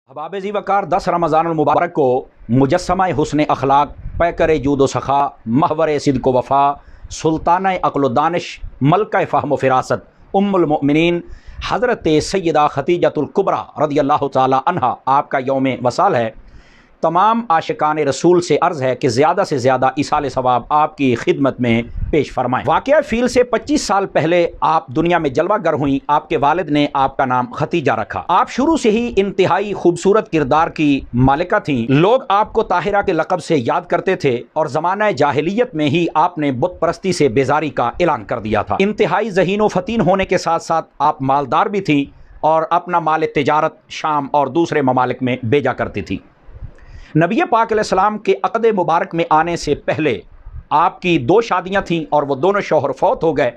अहबाब ज़ी वक़ार 10 रमज़ानुल मुबारक को मुजस्समा हुस्न अखलाक, पैकर जूद व सखा, महवर सिद्क़ व वफ़ा, सुल्तान अक़्ल व दानिश, मलका फ़हम व फ़िरासत, उम्मुल मोमिनीन हज़रत सय्यदा खतीजतुल कुबरा रज़ियल्लाहु ताला अन्हा आपका यौम वसाल है। तमाम आशिकान रसूल से अर्ज़ है कि ज़्यादा से ज़्यादा इसाल सवाब आपकी खिदमत में पेश फरमाएँ। वाक़या फ़ील से 25 साल पहले आप दुनिया में जलवागर हुई। आपके वालिद ने आपका नाम खतीजा रखा। आप शुरू से ही इंतहाई खूबसूरत किरदार की मालिका थीं। लोग आपको ताहिरा के लक़ब से याद करते थे और ज़माना जाहिलियत में ही आपने बुत परस्ती से बेजारी का ऐलान कर दिया था। इंतहाई ज़हीन व फ़तीन होने के साथ साथ आप मालदार भी थीं और अपना माल तिजारत शाम और दूसरे ममालिक में भेजा करती थी। नबी पाक अलैहिस्सलाम के अक़द मुबारक में आने से पहले आपकी 2 शादियां थीं और वो दोनों शौहर फौत हो गए।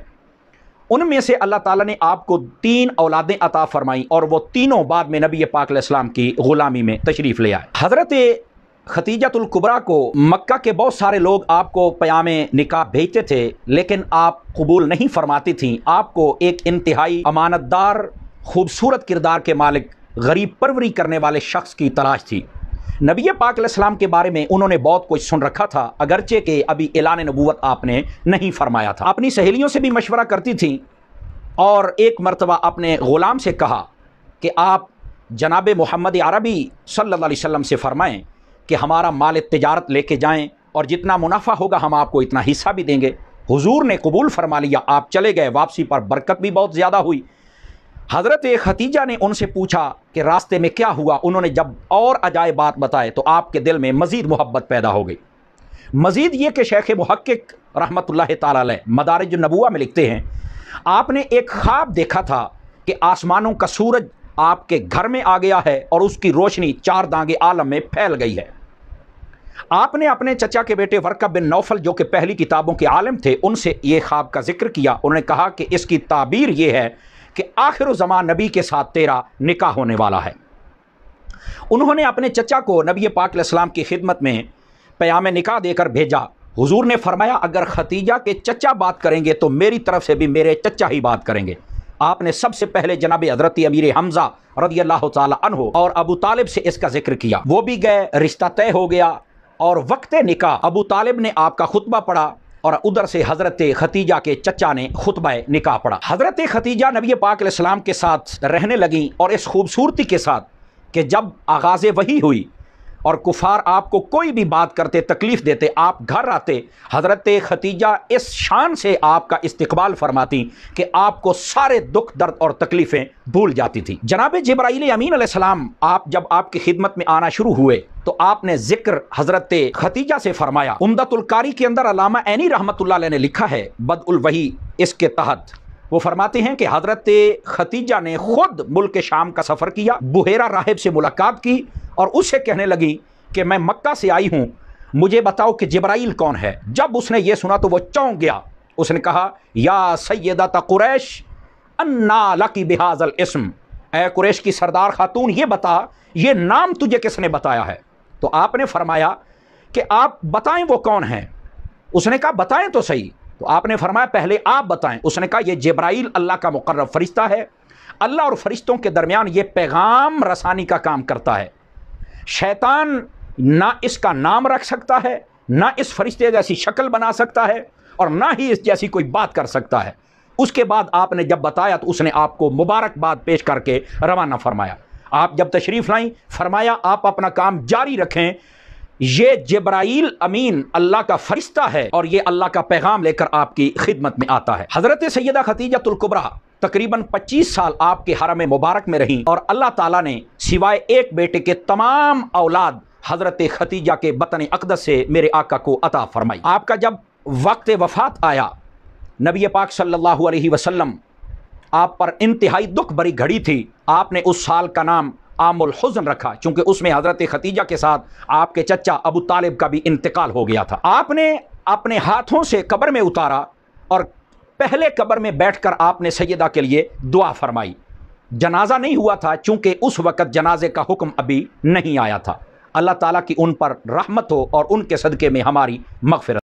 उनमें से अल्लाह ताला ने आपको 3 औलादें अता फरमाई और वो तीनों बाद में नबी पाक अलैहिस्सलाम की ग़ुलामी में तशरीफ़ ले आए। हज़रत खतीजतुल कुबरा को मक्का के बहुत सारे लोग आपको पयामे निकाह भेजते थे, लेकिन आप कबूल नहीं फरमाती थीं। आपको एक इंतहाई अमानतदार खूबसूरत किरदार के मालिक, गरीब परवरी करने वाले शख्स की तलाश थी। नबी पाक अलैहिस्सलाम के बारे में उन्होंने बहुत कुछ सुन रखा था, अगरचे कि अभी ऐलान नबूवत आपने नहीं फरमाया था। अपनी सहेलियों से भी मशवरा करती थीं और एक मरतबा अपने ग़ुलाम से कहा कि आप जनाब मोहम्मद अरबी सल्लल्लाहु अलैहि वसल्लम से फ़रमाएँ कि हमारा माल तिजारत लेके जाएँ और जितना मुनाफा होगा हम आपको इतना हिस्सा भी देंगे। हुजूर ने कबूल फरमा लिया। आप चले गए। वापसी पर बरकत भी बहुत ज़्यादा हुई। हज़रत खतीजा ने उनसे पूछा कि रास्ते में क्या हुआ। उन्होंने जब और अजायब बात बताए तो आपके दिल में मज़ीद मोहब्बत पैदा हो गई। मज़ीद ये कि शेख मुहक्किक रहमतुल्लाह ताला अलैह मदारिज नबुव्वा में लिखते हैं, आपने एक ख्वाब देखा था कि आसमानों का सूरज आपके घर में आ गया है और उसकी रोशनी 4 दांगे आलम में फैल गई है। आपने अपने चचा के बेटे वर्का बिन नौफल जो कि पहली किताबों के आलिम थे, उनसे ये ख्वाब का जिक्र किया। उन्होंने कहा कि इसकी ताबीर ये है कि आखिर ज़मान नबी के साथ तेरा निकाह होने वाला है। उन्होंने अपने चचा को नबी पाक अलैहिस्सलाम की खिदमत में पयाम निकाह देकर भेजा। हुजूर ने फरमाया अगर खतीजा के चचा बात करेंगे तो मेरी तरफ से भी मेरे चचा ही बात करेंगे। आपने सबसे पहले जनाब हज़रत अमीर हमज़ा रज़ियल्लाहु ताला अन्हु और अबू तालिब से इसका जिक्र किया। वो भी गए, रिश्ता तय हो गया और वक्त निकाह अबू तालिब ने आपका खुतबा पढ़ा और उधर से हज़रत खतीजा के चचा ने खुतबा निकाह पढ़ा। हज़रत खतीजा नबी पाक अलैहिस्सलाम के साथ रहने लगी और इस खूबसूरती के साथ कि जब आगाज़ वही हुई और कुफार आपको कोई भी बात करते, तकलीफ़ देते, आप घर आते, हज़रत खतीजा इस शान से आपका इस्तकबाल फरमाती कि आपको सारे दुख दर्द और तकलीफ़ें भूल जाती थी। जनाब जिब्राईल अमीन अलैहिस्सलाम आप जब आपकी खिदमत में आना शुरू हुए तो आपने जिक्र हज़रत खतीजा से फरमाया। उम्दतुल कारी के अंदर अल्लामा ऐनी रहमतुल्लाह अलैह ने लिखा है बदउल वही, इसके तहत वो फरमाते हैं कि हज़रत खतीजा ने खुद मुल्क शाम का सफ़र किया, बुहेरा राहिब से मुलाकात की और उससे कहने लगी कि मैं मक्का से आई हूँ, मुझे बताओ कि जिब्राईल कौन है। जब उसने ये सुना तो वो चौंक गया। उसने कहा या सय्यदत कुरैश अन्ना लकी बिहाज़ल इस्म, ऐ कुरैश की सरदार खातून ये बता ये नाम तुझे किसने बताया है। तो आपने फरमाया कि आप बताएं वो कौन है। उसने कहा बताएं तो सही। तो आपने फरमाया पहले आप बताएं। उसने कहा ये जिब्राईल अल्लाह का मुकर्रब फरिश्ता है। अल्लाह और फरिश्तों के दरमियान ये पैगाम रसानी का काम करता है। शैतान ना इसका नाम रख सकता है, ना इस फरिश्ते जैसी शक्ल बना सकता है और ना ही इस जैसी कोई बात कर सकता है। उसके बाद आपने जब बताया तो उसने आपको मुबारकबाद पेश करके रवाना फरमाया। आप जब तशरीफ़ लाईं फरमाया आप अपना काम जारी रखें, ये जिब्राईल अमीन अल्लाह का फरिश्ता है और ये अल्लाह का पैगाम लेकर आपकी खिदमत में आता है। हज़रत सय्यदा खतीजतुल कुबरा तकरीबन 25 साल आपके हरम मुबारक में रहीं और अल्लाह ताला ने सिवाय एक बेटे के तमाम औलाद हज़रत खतीजा के बतन अक़दस से मेरे आका को अता फरमाई। आपका जब वक्त वफ़ात आया, नबी पाक सल्लल्लाहु अलैहि वसल्लम आप पर इंतहाई दुख भरी घड़ी थी। आपने उस साल का नाम आमुल हुज़्न रखा चूँकि उसमें हज़रत खतीजा के साथ आपके चचा अबू तालिब का भी इंतकाल हो गया था। आपने अपने हाथों से कब्र में उतारा और पहले कब्र में बैठकर आपने सैयदा के लिए दुआ फरमाई। जनाजा नहीं हुआ था चूँकि उस वक़्त जनाजे का हुक्म अभी नहीं आया था। अल्लाह ताला की उन पर रहमत हो और उनके सदक़े में हमारी मग़फ़िरत।